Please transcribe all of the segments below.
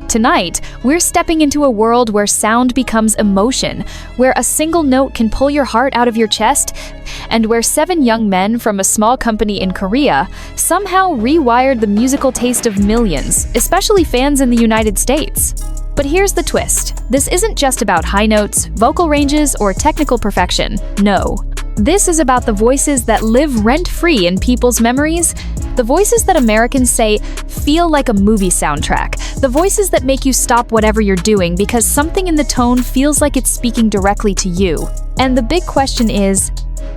Tonight, we're stepping into a world where sound becomes emotion, where a single note can pull your heart out of your chest, and where 7 young men from a small company in Korea somehow rewired the musical taste of millions, especially fans in the United States. But here's the twist. This isn't just about high notes, vocal ranges, or technical perfection. No. This is about the voices that live rent-free in people's memories, the voices that Americans say feel like a movie soundtrack, the voices that make you stop whatever you're doing because something in the tone feels like it's speaking directly to you. And the big question is,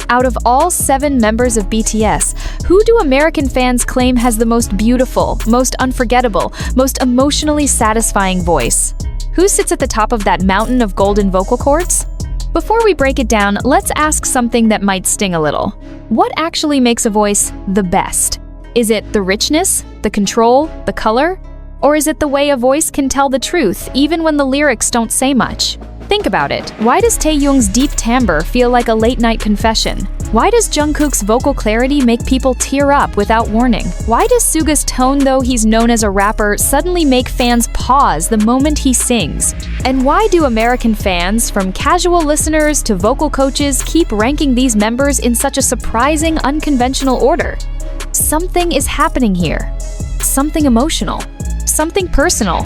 out of all 7 members of BTS, who do American fans claim has the most beautiful, most unforgettable, most emotionally satisfying voice? Who sits at the top of that mountain of golden vocal cords? Before we break it down, let's ask something that might sting a little. What actually makes a voice the best? Is it the richness, the control, the color? Or is it the way a voice can tell the truth even when the lyrics don't say much? Think about it. Why does Taehyung's deep timbre feel like a late-night confession? Why does Jungkook's vocal clarity make people tear up without warning? Why does Suga's tone, though he's known as a rapper, suddenly make fans pause the moment he sings? And why do American fans, from casual listeners to vocal coaches, keep ranking these members in such a surprising, unconventional order? Something is happening here. Something emotional. Something personal.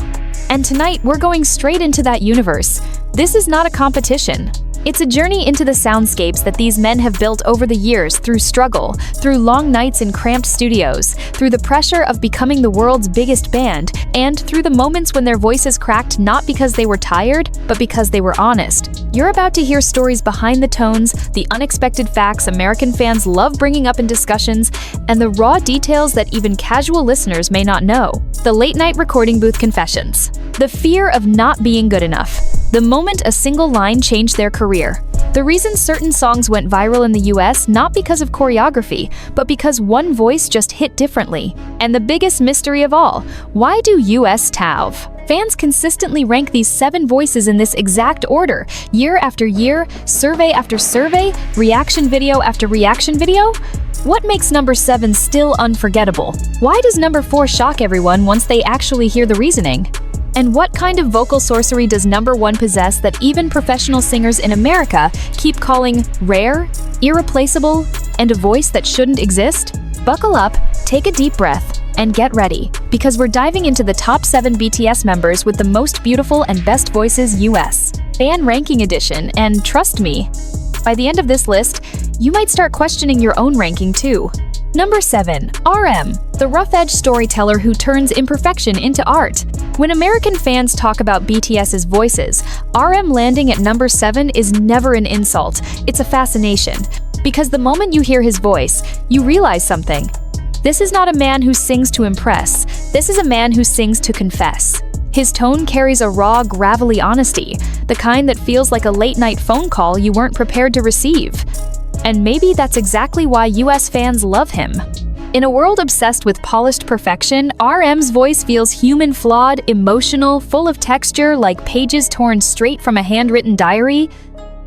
And tonight, we're going straight into that universe. This is not a competition. It's a journey into the soundscapes that these men have built over the years through struggle, through long nights in cramped studios, through the pressure of becoming the world's biggest band, and through the moments when their voices cracked not because they were tired, but because they were honest. You're about to hear stories behind the tones, the unexpected facts American fans love bringing up in discussions, and the raw details that even casual listeners may not know. The late-night recording booth confessions. The fear of not being good enough. The moment a single line changed their career. The reason certain songs went viral in the US, not because of choreography, but because one voice just hit differently. And the biggest mystery of all, why do US TAV? Fans consistently rank these 7 voices in this exact order, year after year, survey after survey, reaction video after reaction video? What makes number 7 still unforgettable? Why does number 4 shock everyone once they actually hear the reasoning? And what kind of vocal sorcery does number 1 possess that even professional singers in America keep calling rare, irreplaceable, and a voice that shouldn't exist? Buckle up, take a deep breath, and get ready, because we're diving into the top 7 BTS members with the most beautiful and best voices US. Fan Ranking Edition, and trust me, by the end of this list, you might start questioning your own ranking too. Number 7. RM, the rough-edged storyteller who turns imperfection into art. When American fans talk about BTS's voices, RM landing at number 7 is never an insult, it's a fascination. Because the moment you hear his voice, you realize something. This is not a man who sings to impress, this is a man who sings to confess. His tone carries a raw, gravelly honesty, the kind that feels like a late-night phone call you weren't prepared to receive. And maybe that's exactly why US fans love him. In a world obsessed with polished perfection, RM's voice feels human-flawed, emotional, full of texture like pages torn straight from a handwritten diary.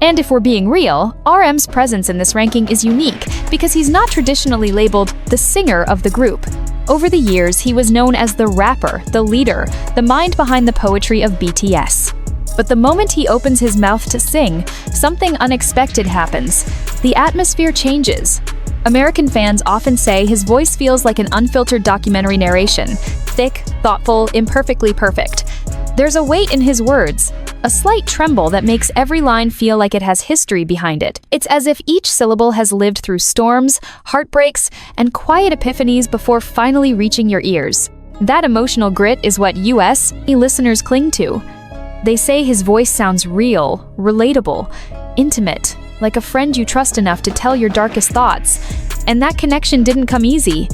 And if we're being real, RM's presence in this ranking is unique because he's not traditionally labeled the singer of the group. Over the years, he was known as the rapper, the leader, the mind behind the poetry of BTS. But the moment he opens his mouth to sing, something unexpected happens. The atmosphere changes. American fans often say his voice feels like an unfiltered documentary narration, thick, thoughtful, imperfectly perfect. There's a weight in his words, a slight tremble that makes every line feel like it has history behind it. It's as if each syllable has lived through storms, heartbreaks, and quiet epiphanies before finally reaching your ears. That emotional grit is what US listeners cling to. They say his voice sounds real, relatable, intimate, like a friend you trust enough to tell your darkest thoughts. And that connection didn't come easy.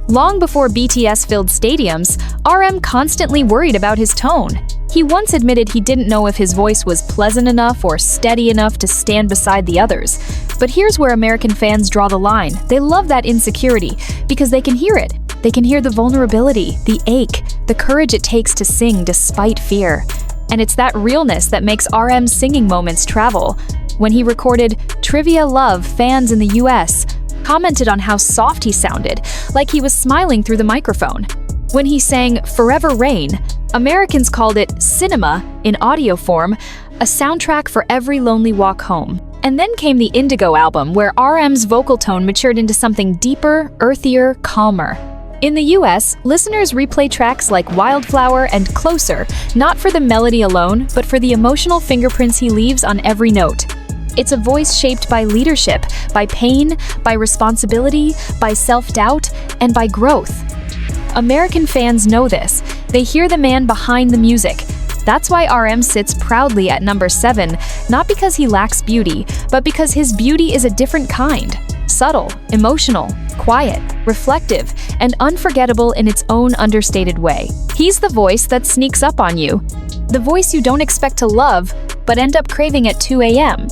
Long before BTS filled stadiums, RM constantly worried about his tone. He once admitted he didn't know if his voice was pleasant enough or steady enough to stand beside the others. But here's where American fans draw the line. They love that insecurity because they can hear it. They can hear the vulnerability, the ache, the courage it takes to sing despite fear. And it's that realness that makes RM's singing moments travel. When he recorded Trivia Love, fans in the US commented on how soft he sounded, like he was smiling through the microphone. When he sang Forever Rain, Americans called it cinema in audio form, a soundtrack for every lonely walk home. And then came the Indigo album, where RM's vocal tone matured into something deeper, earthier, calmer. In the US, listeners replay tracks like Wildflower and Closer, not for the melody alone, but for the emotional fingerprints he leaves on every note. It's a voice shaped by leadership, by pain, by responsibility, by self-doubt, and by growth. American fans know this. They hear the man behind the music. That's why RM sits proudly at number 7, not because he lacks beauty, but because his beauty is a different kind. Subtle, emotional, quiet, reflective, and unforgettable in its own understated way. He's the voice that sneaks up on you. The voice you don't expect to love, but end up craving at 2 a.m.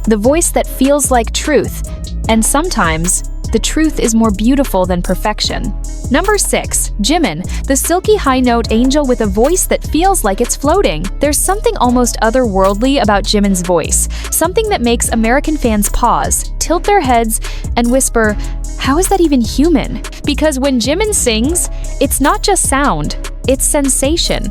The voice that feels like truth, and sometimes, the truth is more beautiful than perfection. Number 6, Jimin, the silky high-note angel with a voice that feels like it's floating. There's something almost otherworldly about Jimin's voice, something that makes American fans pause, tilt their heads, and whisper, "How is that even human?" Because when Jimin sings, it's not just sound, it's sensation.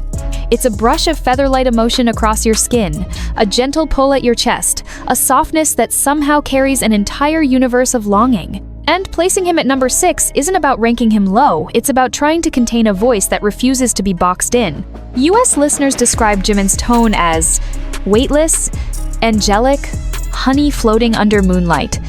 It's a brush of featherlight emotion across your skin, a gentle pull at your chest, a softness that somehow carries an entire universe of longing. And placing him at number 6 isn't about ranking him low, it's about trying to contain a voice that refuses to be boxed in. US listeners describe Jimin's tone as weightless, angelic, honey floating under moonlight.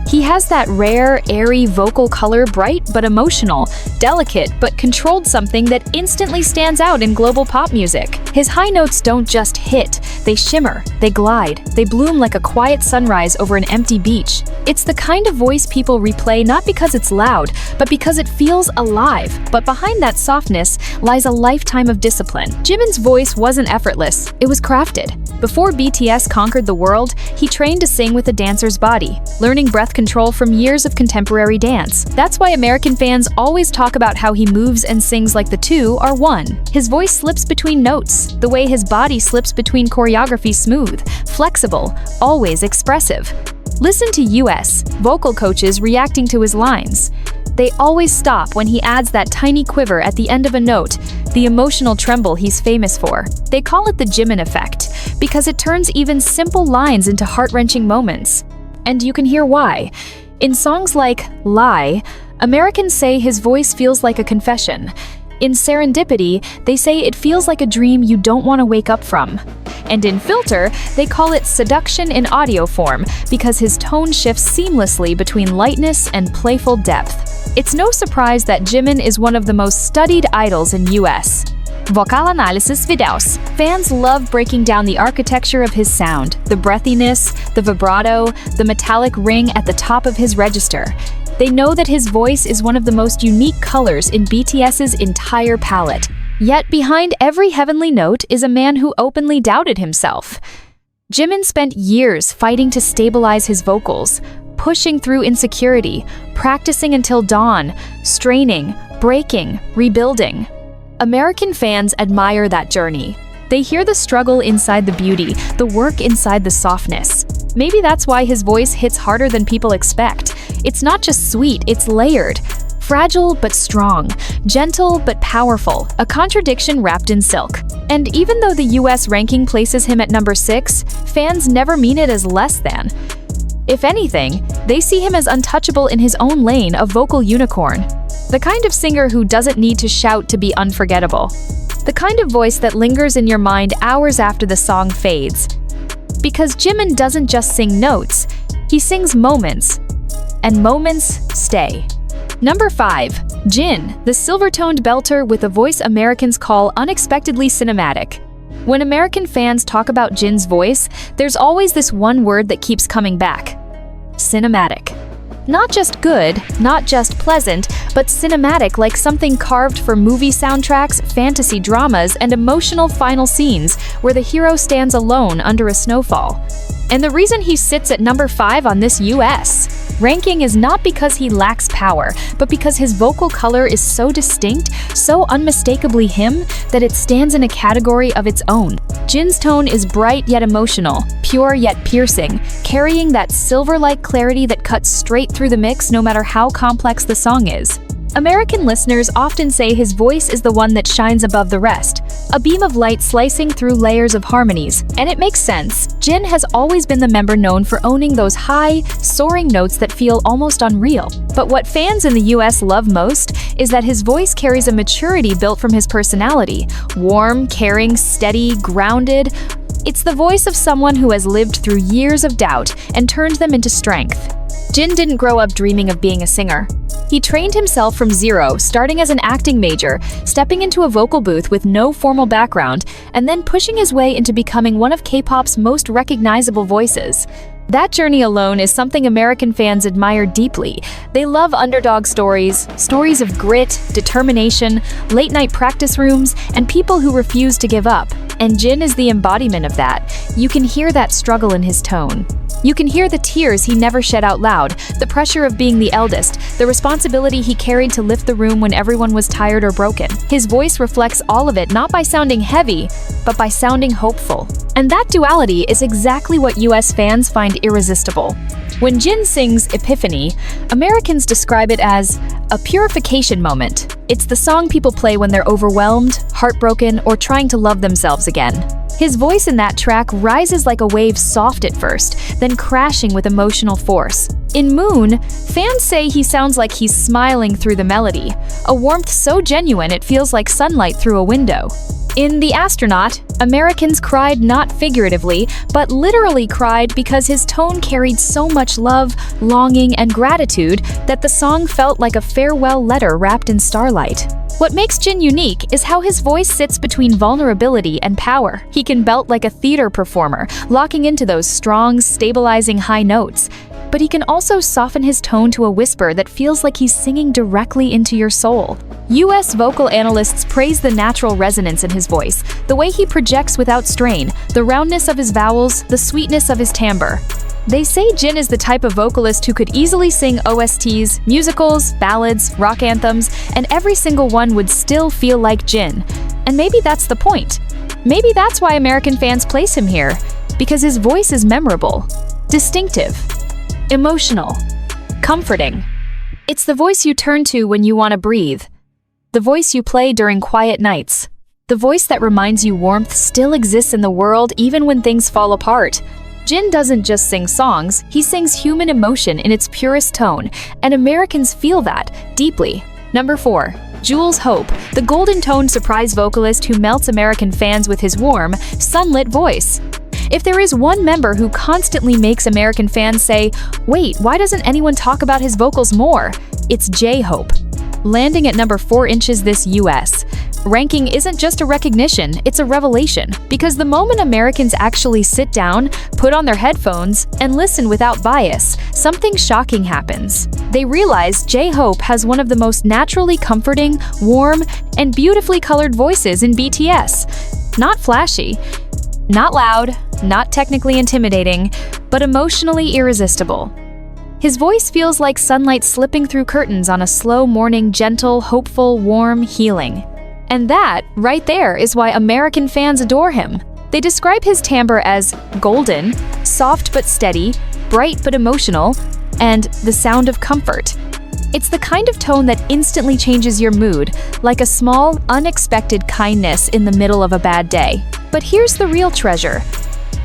He has that rare, airy vocal color, bright but emotional, delicate but controlled, something that instantly stands out in global pop music. His high notes don't just hit, they shimmer, they glide, they bloom like a quiet sunrise over an empty beach. It's the kind of voice people replay not because it's loud, but because it feels alive. But behind that softness lies a lifetime of discipline. Jimin's voice wasn't effortless, it was crafted. Before BTS conquered the world, he trained to sing with a dancer's body, learning breath control from years of contemporary dance. That's why American fans always talk about how he moves and sings like the two are one. His voice slips between notes, the way his body slips between choreography, smooth, flexible, always expressive. Listen to US vocal coaches reacting to his lines. They always stop when he adds that tiny quiver at the end of a note, the emotional tremble he's famous for. They call it the Jimin effect, because it turns even simple lines into heart-wrenching moments. And you can hear why. In songs like Lie, Americans say his voice feels like a confession. In Serendipity, they say it feels like a dream you don't want to wake up from. And in Filter, they call it seduction in audio form because his tone shifts seamlessly between lightness and playful depth. It's no surprise that Jimin is one of the most studied idols in US. Vocal analysis videos. Fans love breaking down the architecture of his sound, the breathiness, the vibrato, the metallic ring at the top of his register. They know that his voice is one of the most unique colors in BTS's entire palette. Yet behind every heavenly note is a man who openly doubted himself. Jimin spent years fighting to stabilize his vocals, pushing through insecurity, practicing until dawn, straining, breaking, rebuilding. American fans admire that journey. They hear the struggle inside the beauty, the work inside the softness. Maybe that's why his voice hits harder than people expect. It's not just sweet, it's layered. Fragile but strong, gentle but powerful, a contradiction wrapped in silk. And even though the US ranking places him at number 6, fans never mean it as less than. If anything, they see him as untouchable in his own lane, a vocal unicorn. The kind of singer who doesn't need to shout to be unforgettable. The kind of voice that lingers in your mind hours after the song fades. Because Jimin doesn't just sing notes, he sings moments. And moments stay. Number 5. Jin, the silver-toned belter with a voice Americans call unexpectedly cinematic. When American fans talk about Jin's voice, there's always this one word that keeps coming back. Cinematic. Not just good, not just pleasant, but cinematic, like something carved for movie soundtracks, fantasy dramas, and emotional final scenes where the hero stands alone under a snowfall. And the reason he sits at number 5 on this US ranking is not because he lacks power, but because his vocal color is so distinct, so unmistakably him, that it stands in a category of its own. Jin's tone is bright yet emotional, pure yet piercing, carrying that silver-like clarity that cuts straight through the mix no matter how complex the song is. American listeners often say his voice is the one that shines above the rest, a beam of light slicing through layers of harmonies. And it makes sense. Jin has always been the member known for owning those high, soaring notes that feel almost unreal. But what fans in the US love most is that his voice carries a maturity built from his personality. Warm, caring, steady, grounded. It's the voice of someone who has lived through years of doubt and turned them into strength. Jin didn't grow up dreaming of being a singer. He trained himself from zero, starting as an acting major, stepping into a vocal booth with no formal background, and then pushing his way into becoming one of K-pop's most recognizable voices. That journey alone is something American fans admire deeply. They love underdog stories, stories of grit, determination, late-night practice rooms, and people who refuse to give up. And Jin is the embodiment of that. You can hear that struggle in his tone. You can hear the tears he never shed out loud, the pressure of being the eldest, the responsibility he carried to lift the room when everyone was tired or broken. His voice reflects all of it, not by sounding heavy, but by sounding hopeful. And that duality is exactly what US fans find irresistible. When Jin sings Epiphany, Americans describe it as a purification moment. It's the song people play when they're overwhelmed, heartbroken, or trying to love themselves again. His voice in that track rises like a wave, soft at first, then crashing with emotional force. In Moon, fans say he sounds like he's smiling through the melody, a warmth so genuine it feels like sunlight through a window. In The Astronaut, Americans cried not figuratively, but literally cried because his tone carried so much love, longing, and gratitude that the song felt like a farewell letter wrapped in starlight. What makes Jin unique is how his voice sits between vulnerability and power. He can belt like a theater performer, locking into those strong, stabilizing high notes. But he can also soften his tone to a whisper that feels like he's singing directly into your soul. US vocal analysts praise the natural resonance in his voice, the way he projects without strain, the roundness of his vowels, the sweetness of his timbre. They say Jin is the type of vocalist who could easily sing OSTs, musicals, ballads, rock anthems, and every single one would still feel like Jin. And maybe that's the point. Maybe that's why American fans place him here, because his voice is memorable, distinctive, emotional, comforting. It's the voice you turn to when you want to breathe, the voice you play during quiet nights, the voice that reminds you warmth still exists in the world even when things fall apart. Jin doesn't just sing songs, he sings human emotion in its purest tone, and Americans feel that deeply. Number 4. Jules Hope, the golden-toned surprise vocalist who melts American fans with his warm, sunlit voice. If there is one member who constantly makes American fans say, "Wait, why doesn't anyone talk about his vocals more?" It's J-Hope. Landing at number 4 inches this US. Ranking isn't just a recognition, it's a revelation. Because the moment Americans actually sit down, put on their headphones, and listen without bias, something shocking happens. They realize J-Hope has one of the most naturally comforting, warm, and beautifully colored voices in BTS. Not flashy, not loud, not technically intimidating, but emotionally irresistible. His voice feels like sunlight slipping through curtains on a slow morning, gentle, hopeful, warm, healing. And that, right there, is why American fans adore him. They describe his timbre as golden, soft but steady, bright but emotional, and the sound of comfort. It's the kind of tone that instantly changes your mood, like a small, unexpected kindness in the middle of a bad day. But here's the real treasure.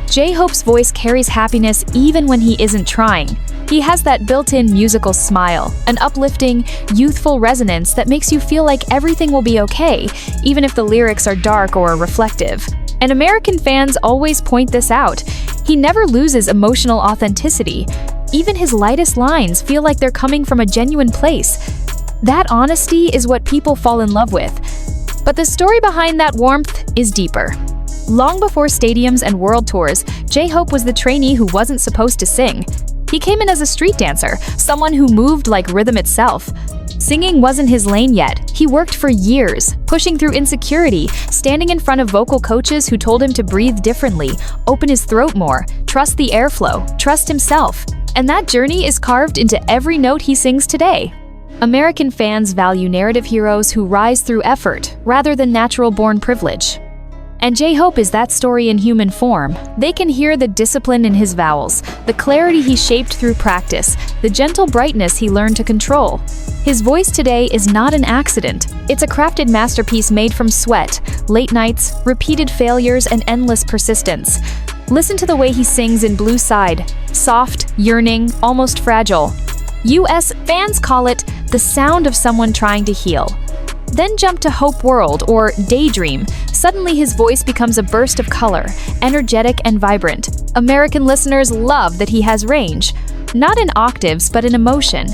J-Hope's voice carries happiness even when he isn't trying. He has that built-in musical smile, an uplifting, youthful resonance that makes you feel like everything will be okay, even if the lyrics are dark or reflective. And American fans always point this out. He never loses emotional authenticity. Even his lightest lines feel like they're coming from a genuine place. That honesty is what people fall in love with. But the story behind that warmth is deeper. Long before stadiums and world tours, J-Hope was the trainee who wasn't supposed to sing. He came in as a street dancer, someone who moved like rhythm itself. Singing wasn't his lane yet. He worked for years, pushing through insecurity, standing in front of vocal coaches who told him to breathe differently, open his throat more, trust the airflow, trust himself. And that journey is carved into every note he sings today. American fans value narrative heroes who rise through effort rather than natural-born privilege. And J-Hope is that story in human form. They can hear the discipline in his vowels, the clarity he shaped through practice, the gentle brightness he learned to control. His voice today is not an accident. It's a crafted masterpiece made from sweat, late nights, repeated failures, and endless persistence. Listen to the way he sings in Blue Side. Soft, yearning, almost fragile. US fans call it the sound of someone trying to heal. Then jump to Hope World, or Daydream. Suddenly his voice becomes a burst of color, energetic and vibrant. American listeners love that he has range. Not in octaves, but in emotion.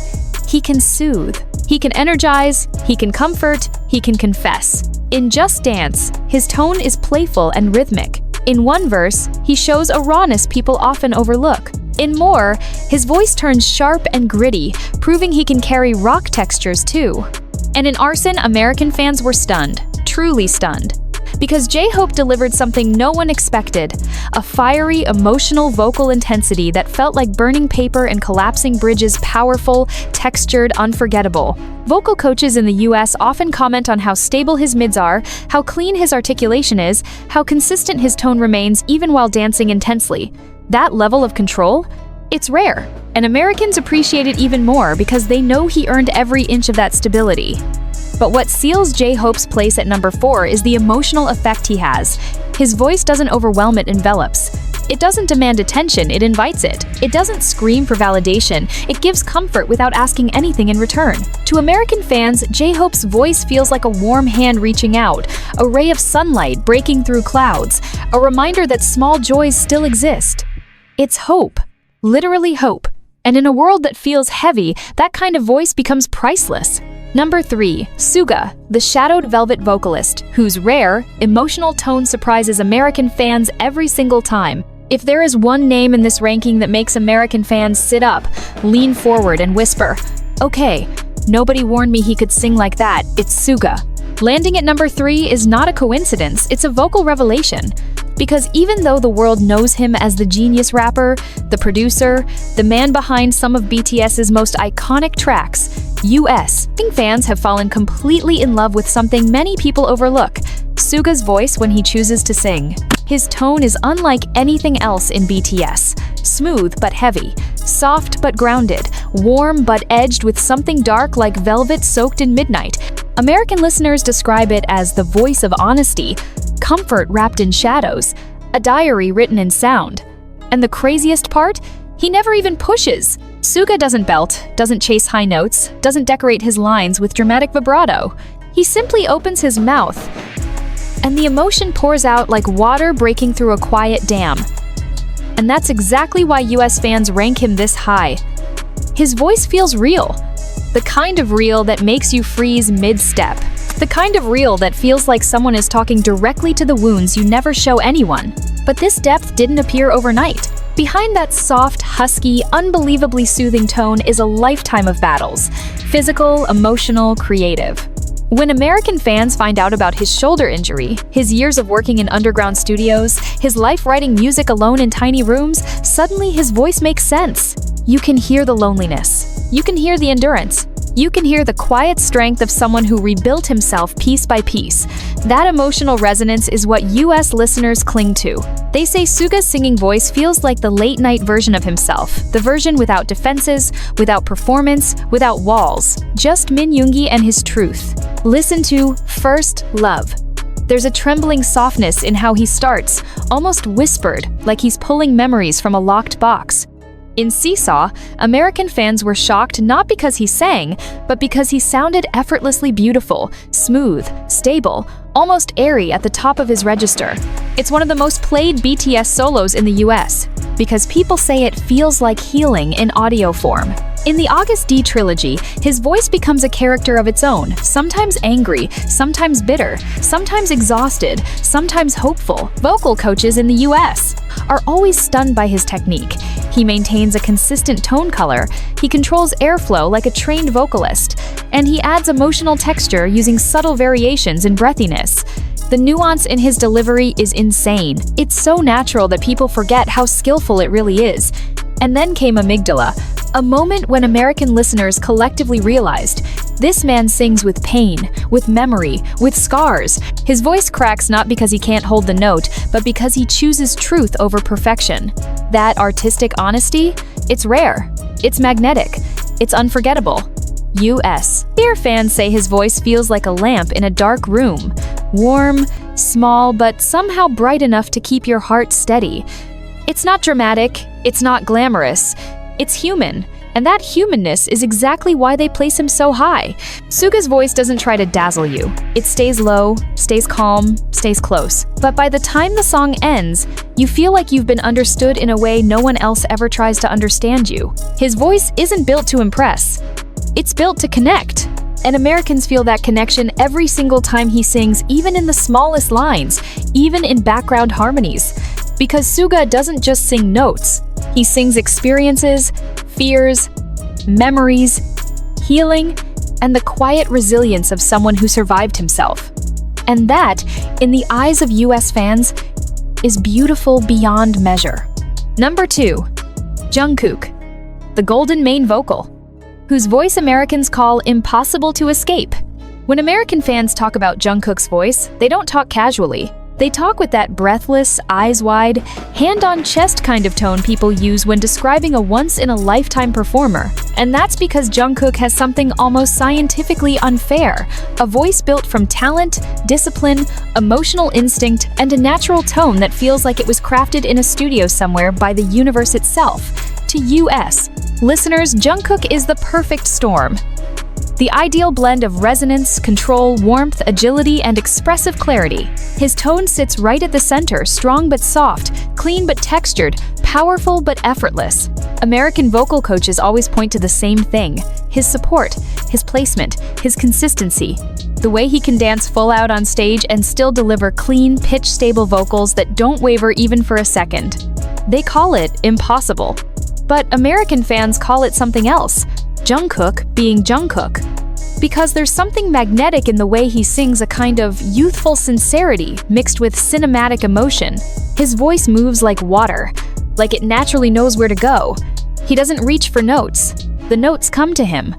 He can soothe. He can energize. He can comfort. He can confess. In Just Dance, his tone is playful and rhythmic. In one verse, he shows a rawness people often overlook. In More, his voice turns sharp and gritty, proving he can carry rock textures too. And in Arson, American fans were stunned, truly stunned. Because J-Hope delivered something no one expected, a fiery, emotional vocal intensity that felt like burning paper and collapsing bridges, powerful, textured, unforgettable. Vocal coaches in the US often comment on how stable his mids are, how clean his articulation is, how consistent his tone remains even while dancing intensely. That level of control? It's rare, and Americans appreciate it even more because they know he earned every inch of that stability. But what seals J-Hope's place at number 4 is the emotional effect he has. His voice doesn't overwhelm, it envelops. It doesn't demand attention, it invites it. It doesn't scream for validation, it gives comfort without asking anything in return. To American fans, J-Hope's voice feels like a warm hand reaching out, a ray of sunlight breaking through clouds, a reminder that small joys still exist. It's hope. Literally hope. And in a world that feels heavy, that kind of voice becomes priceless. Number 3, Suga, the shadowed velvet vocalist, whose rare, emotional tone surprises American fans every single time. If there is one name in this ranking that makes American fans sit up, lean forward, and whisper, "Okay, nobody warned me he could sing like that, it's Suga." Landing at number 3 is not a coincidence, it's a vocal revelation. Because even though the world knows him as the genius rapper, the producer, the man behind some of BTS's most iconic tracks, US fans have fallen completely in love with something many people overlook: Suga's voice when he chooses to sing. His tone is unlike anything else in BTS. Smooth but heavy, soft but grounded, warm but edged with something dark like velvet soaked in midnight. American listeners describe it as the voice of honesty, comfort wrapped in shadows, a diary written in sound. And the craziest part? He never even pushes. Suga doesn't belt, doesn't chase high notes, doesn't decorate his lines with dramatic vibrato. He simply opens his mouth, and the emotion pours out like water breaking through a quiet dam. And that's exactly why US fans rank him this high. His voice feels real. The kind of real that makes you freeze mid-step. The kind of real that feels like someone is talking directly to the wounds you never show anyone. But this depth didn't appear overnight. Behind that soft, husky, unbelievably soothing tone is a lifetime of battles. Physical, emotional, creative. When American fans find out about his shoulder injury, his years of working in underground studios, his life writing music alone in tiny rooms, suddenly his voice makes sense. You can hear the loneliness. You can hear the endurance. You can hear the quiet strength of someone who rebuilt himself piece by piece. That emotional resonance is what US listeners cling to. They say Suga's singing voice feels like the late-night version of himself, the version without defenses, without performance, without walls, just Min Yoongi and his truth. Listen to First Love. There's a trembling softness in how he starts, almost whispered, like he's pulling memories from a locked box. In Seesaw, American fans were shocked not because he sang, but because he sounded effortlessly beautiful, smooth, stable, almost airy at the top of his register. It's one of the most played BTS solos in the US, because people say it feels like healing in audio form. In the August D trilogy, his voice becomes a character of its own, sometimes angry, sometimes bitter, sometimes exhausted, sometimes hopeful. Vocal coaches in the US are always stunned by his technique. He maintains a consistent tone color, he controls airflow like a trained vocalist, and he adds emotional texture using subtle variations in breathiness. The nuance in his delivery is insane. It's so natural that people forget how skillful it really is. And then came Amygdala, a moment when American listeners collectively realized, this man sings with pain, with memory, with scars. His voice cracks not because he can't hold the note, but because he chooses truth over perfection. That artistic honesty? It's rare. It's magnetic. It's unforgettable. US. Here fans say his voice feels like a lamp in a dark room. Warm, small, but somehow bright enough to keep your heart steady. It's not dramatic. It's not glamorous. It's human. And that humanness is exactly why they place him so high. Suga's voice doesn't try to dazzle you. It stays low, stays calm, stays close. But by the time the song ends, you feel like you've been understood in a way no one else ever tries to understand you. His voice isn't built to impress. It's built to connect. And Americans feel that connection every single time he sings, even in the smallest lines, even in background harmonies. Because Suga doesn't just sing notes. He sings experiences, fears, memories, healing, and the quiet resilience of someone who survived himself. And that, in the eyes of US fans, is beautiful beyond measure. Number 2. Jungkook, the golden main vocal, whose voice Americans call impossible to escape. When American fans talk about Jungkook's voice, they don't talk casually. They talk with that breathless, eyes wide, hand on chest kind of tone people use when describing a once-in-a-lifetime performer. And that's because Jungkook has something almost scientifically unfair, a voice built from talent, discipline, emotional instinct, and a natural tone that feels like it was crafted in a studio somewhere by the universe itself. To US listeners, Jungkook is the perfect storm. The ideal blend of resonance, control, warmth, agility, and expressive clarity. His tone sits right at the center, strong but soft, clean but textured, powerful but effortless. American vocal coaches always point to the same thing: his support, his placement, his consistency. The way he can dance full out on stage and still deliver clean, pitch-stable vocals that don't waver even for a second. They call it impossible. But American fans call it something else. Jungkook being Jungkook. Because there's something magnetic in the way he sings, a kind of youthful sincerity mixed with cinematic emotion. His voice moves like water, like it naturally knows where to go. He doesn't reach for notes. The notes come to him.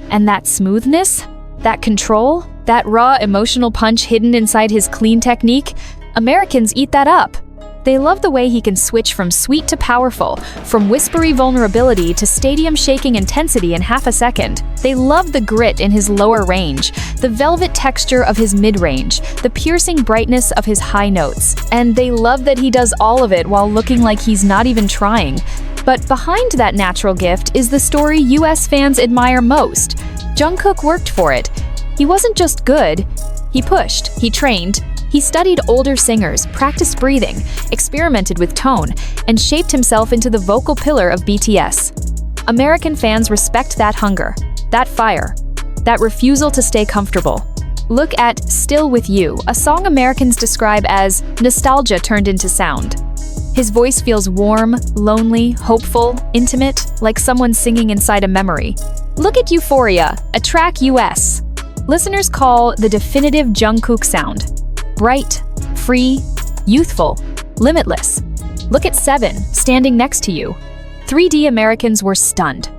And that smoothness, that control, that raw emotional punch hidden inside his clean technique, Americans eat that up. They love the way he can switch from sweet to powerful, from whispery vulnerability to stadium-shaking intensity in half a second. They love the grit in his lower range, the velvet texture of his mid-range, the piercing brightness of his high notes. And they love that he does all of it while looking like he's not even trying. But behind that natural gift is the story US fans admire most. Jungkook worked for it. He wasn't just good. He pushed, he trained, he studied older singers, practiced breathing, experimented with tone, and shaped himself into the vocal pillar of BTS. American fans respect that hunger, that fire, that refusal to stay comfortable. Look at Still With You, a song Americans describe as nostalgia turned into sound. His voice feels warm, lonely, hopeful, intimate, like someone singing inside a memory. Look at Euphoria, a track US listeners call the definitive Jungkook sound. Bright, free, youthful, limitless. Look at Seven, standing next to you. 3D Americans were stunned.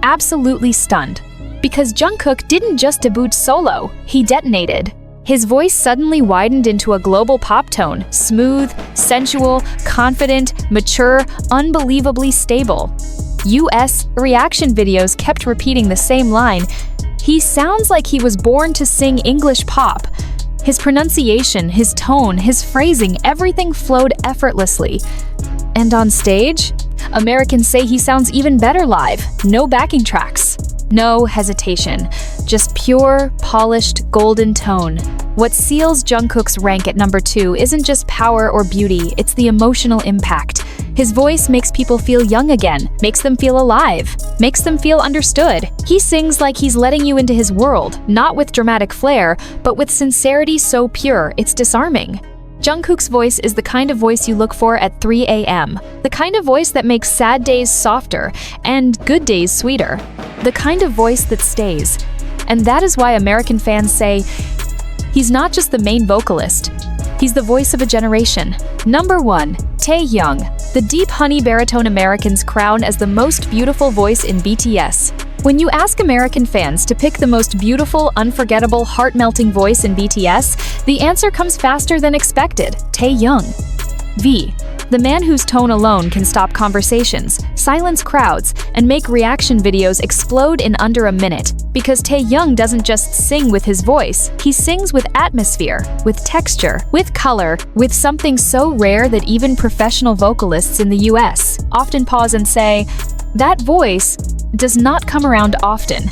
Absolutely stunned. Because Jungkook didn't just debut solo, he detonated. His voice suddenly widened into a global pop tone, smooth, sensual, confident, mature, unbelievably stable. US reaction videos kept repeating the same line. He sounds like he was born to sing English pop. His pronunciation, his tone, his phrasing, everything flowed effortlessly. And on stage, Americans say he sounds even better live. No backing tracks. No hesitation. Just pure, polished, golden tone. What seals Jungkook's rank at number 2 isn't just power or beauty, it's the emotional impact. His voice makes people feel young again, makes them feel alive, makes them feel understood. He sings like he's letting you into his world, not with dramatic flair, but with sincerity so pure, it's disarming. Jungkook's voice is the kind of voice you look for at 3 a.m. The kind of voice that makes sad days softer and good days sweeter. The kind of voice that stays. And that is why American fans say, he's not just the main vocalist, he's the voice of a generation. Number 1. Taehyung, the deep honey baritone Americans crown as the most beautiful voice in BTS. When you ask American fans to pick the most beautiful, unforgettable, heart-melting voice in BTS, the answer comes faster than expected: Taehyung. V. The man whose tone alone can stop conversations, silence crowds, and make reaction videos explode in under a minute. Because Taehyung doesn't just sing with his voice, he sings with atmosphere, with texture, with color, with something so rare that even professional vocalists in the US often pause and say, "That voice does not come around often."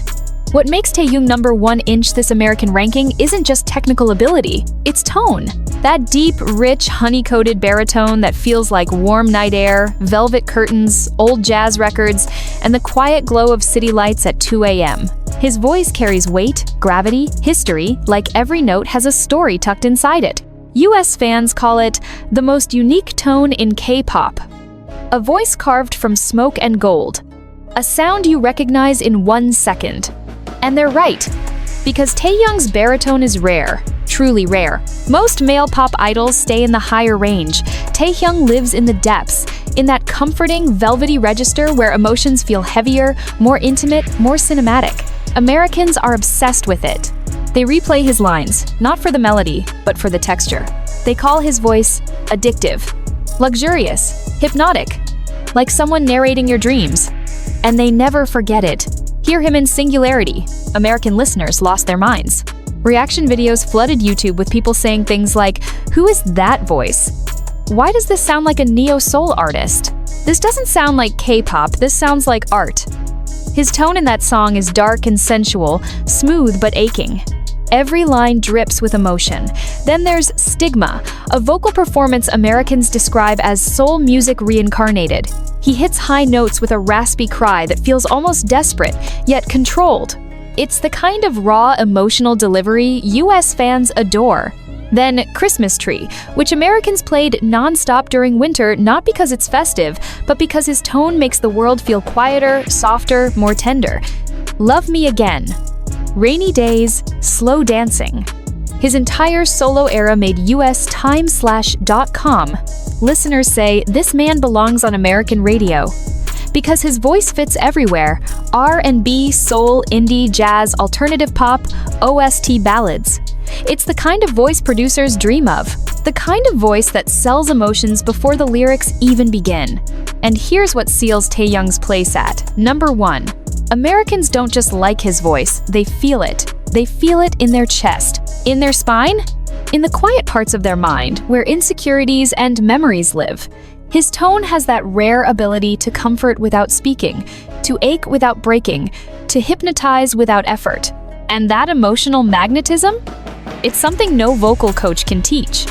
What makes Taehyung #1 inch this American ranking isn't just technical ability, it's tone. That deep, rich, honey-coated baritone that feels like warm night air, velvet curtains, old jazz records, and the quiet glow of city lights at 2 a.m. His voice carries weight, gravity, history, like every note has a story tucked inside it. US fans call it the most unique tone in K-pop. A voice carved from smoke and gold. A sound you recognize in 1 second. And they're right, because Taehyung's baritone is rare, truly rare. Most male pop idols stay in the higher range. Taehyung lives in the depths, in that comforting, velvety register where emotions feel heavier, more intimate, more cinematic. Americans are obsessed with it. They replay his lines, not for the melody, but for the texture. They call his voice addictive, luxurious, hypnotic, like someone narrating your dreams. And they never forget it. Hear him in Singularity. American listeners lost their minds. Reaction videos flooded YouTube with people saying things like, "Who is that voice? Why does this sound like a neo-soul artist? This doesn't sound like K-pop, this sounds like art." His tone in that song is dark and sensual, smooth but aching. Every line drips with emotion. Then there's Stigma, a vocal performance Americans describe as soul music reincarnated. He hits high notes with a raspy cry that feels almost desperate, yet controlled. It's the kind of raw, emotional delivery US fans adore. Then Christmas Tree, which Americans played non-stop during winter not because it's festive, but because his tone makes the world feel quieter, softer, more tender. Love Me Again. Rainy Days, Slow Dancing. His entire solo era made US Time/.com. Listeners say this man belongs on American radio. Because his voice fits everywhere: R&B, soul, indie, jazz, alternative pop, OST ballads. It's the kind of voice producers dream of. The kind of voice that sells emotions before the lyrics even begin. And here's what seals Taehyung's place at #1. Americans don't just like his voice, they feel it. They feel it in their chest. In their spine? In the quiet parts of their mind, where insecurities and memories live. His tone has that rare ability to comfort without speaking, to ache without breaking, to hypnotize without effort. And that emotional magnetism? It's something no vocal coach can teach.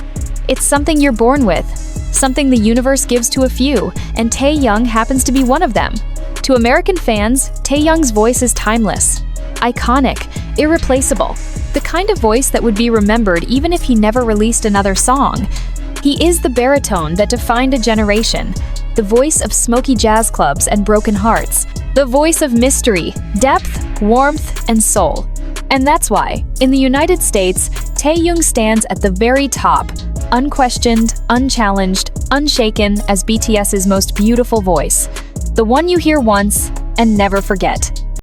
It's something you're born with, something the universe gives to a few, and Taehyung happens to be one of them. To American fans, Taehyung's voice is timeless, iconic, irreplaceable, the kind of voice that would be remembered even if he never released another song. He is the baritone that defined a generation, the voice of smoky jazz clubs and broken hearts, the voice of mystery, depth, warmth, and soul. And that's why, in the United States, Taehyung stands at the very top, unquestioned, unchallenged, unshaken as BTS's most beautiful voice. The one you hear once and never forget.